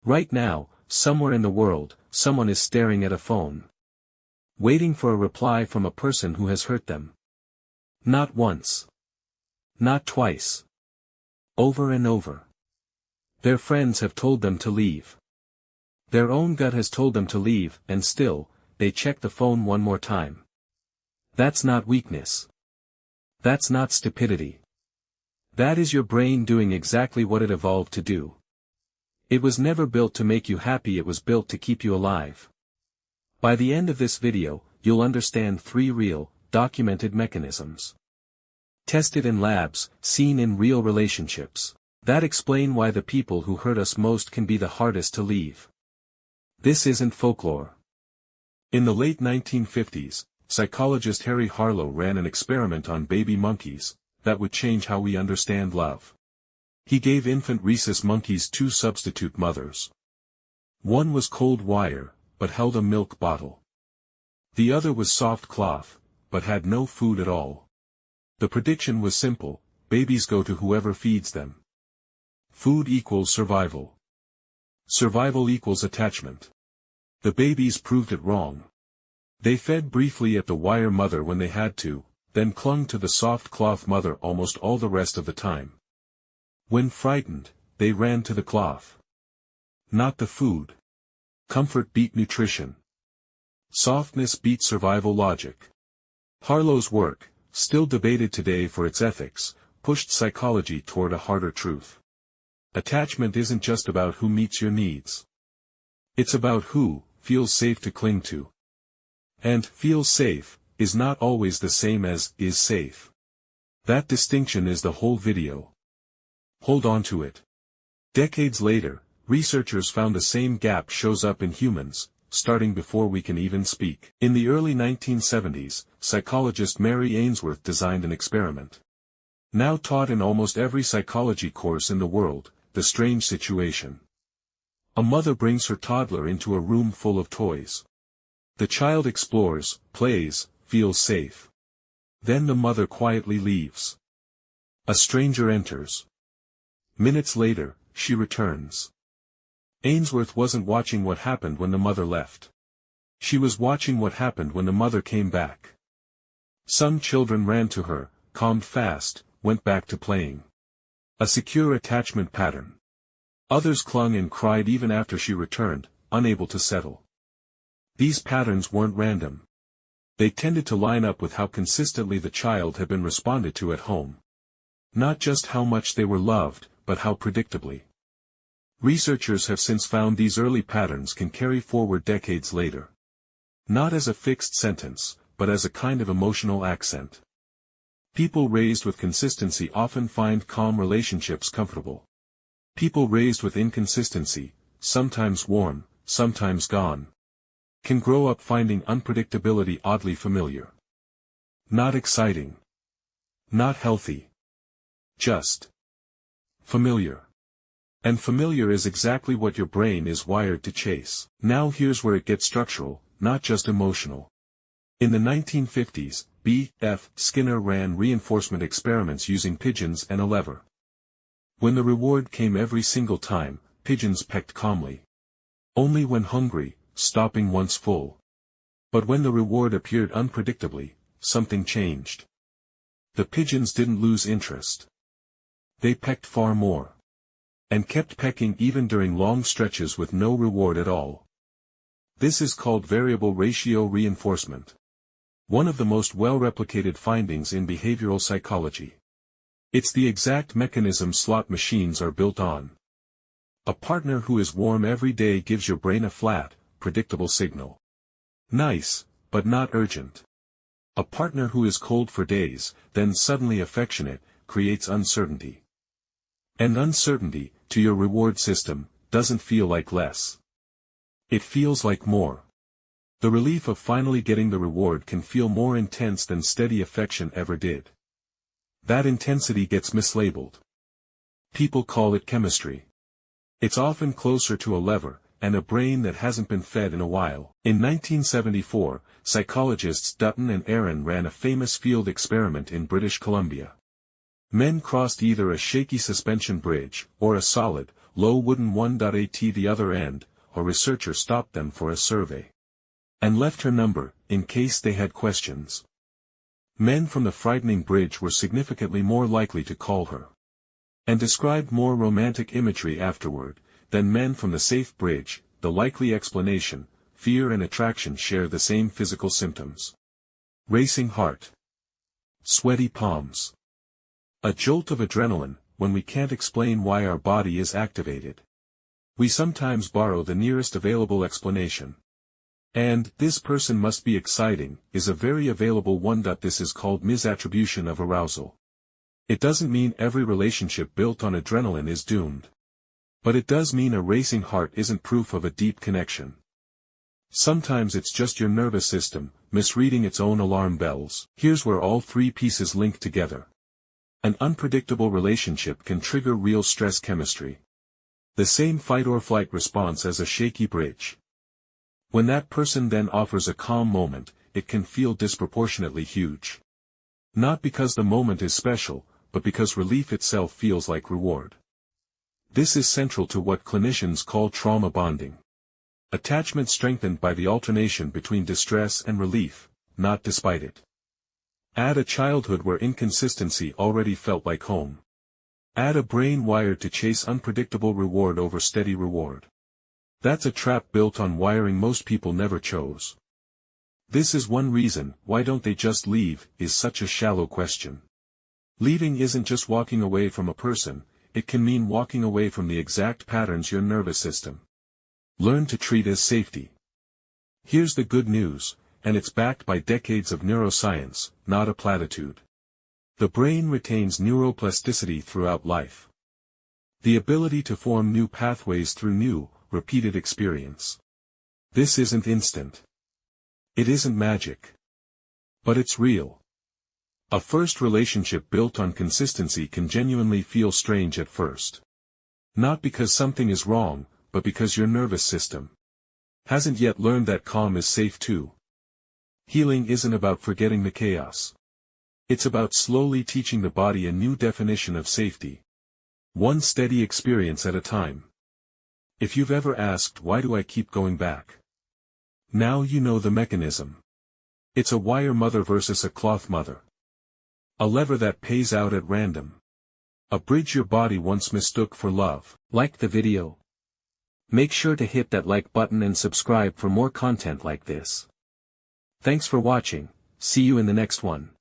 Right now, somewhere in the world, someone is staring at a phone, waiting for a reply from a person who has hurt them. Not once. Not twice. Over and over. Their friends have told them to leave. Their own gut has told them to leave, and still, they check the phone one more time. That's not weakness. That's not stupidity. That is your brain doing exactly what it evolved to do. It was never built to make you happy, it was built to keep you alive. By the end of this video, you'll understand 3 real, documented mechanisms. Tested in labs, seen in real relationships, that explain why the people who hurt us most can be the hardest to leave. This isn't folklore. In the late 1950s, psychologist Harlow ran an experiment on baby monkeys that would change how we understand love. He gave infant rhesus monkeys 2 substitute mothers. One was cold wire, but held a milk bottle. The other was soft cloth, but had no food at all. The prediction was simple: babies go to whoever feeds them. Food equals survival. Survival equals attachment. The babies proved it wrong. They fed briefly at the wire mother when they had to, then clung to the soft cloth mother almost all the rest of the time. When frightened, they ran to the cloth. Not the food. Comfort beat nutrition. Softness beat survival logic. Harlow's work, still debated today for its ethics, pushed psychology toward a harder truth. Attachment isn't just about who meets your needs. It's about who feels safe to cling to. And feels safe is not always the same as is safe. That distinction is the whole video. Hold on to it. Decades later, researchers found the same gap shows up in humans, starting before we can even speak. In the early 1970s, psychologist Mary Ainsworth designed an experiment. Now taught in almost every psychology course in the world, the strange situation. A mother brings her toddler into a room full of toys. The child explores, plays, feels safe. Then the mother quietly leaves. A stranger enters. Minutes later, she returns. Ainsworth wasn't watching what happened when the mother left. She was watching what happened when the mother came back. Some children ran to her, calmed fast, went back to playing. A secure attachment pattern. Others clung and cried even after she returned, unable to settle. These patterns weren't random. They tended to line up with how consistently the child had been responded to at home. Not just how much they were loved, but how predictably. Researchers have since found these early patterns can carry forward decades later. Not as a fixed sentence, but as a kind of emotional accent. People raised with consistency often find calm relationships comfortable. People raised with inconsistency, sometimes warm, sometimes gone, can grow up finding unpredictability oddly familiar. Not exciting. Not healthy. Just familiar. And familiar is exactly what your brain is wired to chase. Now here's where it gets structural, not just emotional. In the 1950s, B.F. Skinner ran reinforcement experiments using pigeons and a lever. When the reward came every single time, pigeons pecked calmly. Only when hungry, stopping once full. But when the reward appeared unpredictably, something changed. The pigeons didn't lose interest. They pecked far more. And kept pecking even during long stretches with no reward at all. This is called variable ratio reinforcement. One of the most well-replicated findings in behavioral psychology. It's the exact mechanism slot machines are built on. A partner who is warm every day gives your brain a flat, predictable signal. Nice, but not urgent. A partner who is cold for days, then suddenly affectionate, creates uncertainty. And uncertainty, to your reward system, doesn't feel like less. It feels like more. The relief of finally getting the reward can feel more intense than steady affection ever did. That intensity gets mislabeled. People call it chemistry. It's often closer to a lever, and a brain that hasn't been fed in a while. In 1974, psychologists Dutton and Aaron ran a famous field experiment in British Columbia. Men crossed either a shaky suspension bridge, or a solid, low wooden 1.at the other end, a researcher stopped them for a survey. And left her number, in case they had questions. Men from the frightening bridge were significantly more likely to call her. And described more romantic imagery afterward, than men from the safe bridge. The likely explanation: fear and attraction share the same physical symptoms. Racing heart. Sweaty palms. A jolt of adrenaline, when we can't explain why our body is activated. We sometimes borrow the nearest available explanation. And, this person must be exciting, is a very available one. This is called misattribution of arousal. It doesn't mean every relationship built on adrenaline is doomed. But it does mean a racing heart isn't proof of a deep connection. Sometimes it's just your nervous system, misreading its own alarm bells. Here's where all three pieces link together. An unpredictable relationship can trigger real stress chemistry. The same fight-or-flight response as a shaky bridge. When that person then offers a calm moment, it can feel disproportionately huge. Not because the moment is special, but because relief itself feels like reward. This is central to what clinicians call trauma bonding. Attachment strengthened by the alternation between distress and relief, not despite it. Add a childhood where inconsistency already felt like home. Add a brain wired to chase unpredictable reward over steady reward. That's a trap built on wiring most people never chose. This is one reason why don't they just leave is such a shallow question. Leaving isn't just walking away from a person, it can mean walking away from the exact patterns your nervous system learn to treat as safety. Here's the good news, and it's backed by decades of neuroscience, not a platitude. The brain retains neuroplasticity throughout life. The ability to form new pathways through new, repeated experience. This isn't instant. It isn't magic. But it's real. A first relationship built on consistency can genuinely feel strange at first. Not because something is wrong, but because your nervous system hasn't yet learned that calm is safe too. Healing isn't about forgetting the chaos. It's about slowly teaching the body a new definition of safety. One steady experience at a time. If you've ever asked why do I keep going back? Now you know the mechanism. It's a wire mother versus a cloth mother. A lever that pays out at random. A bridge your body once mistook for love. Like the video. Make sure to hit that like button and subscribe for more content like this. Thanks for watching, see you in the next one.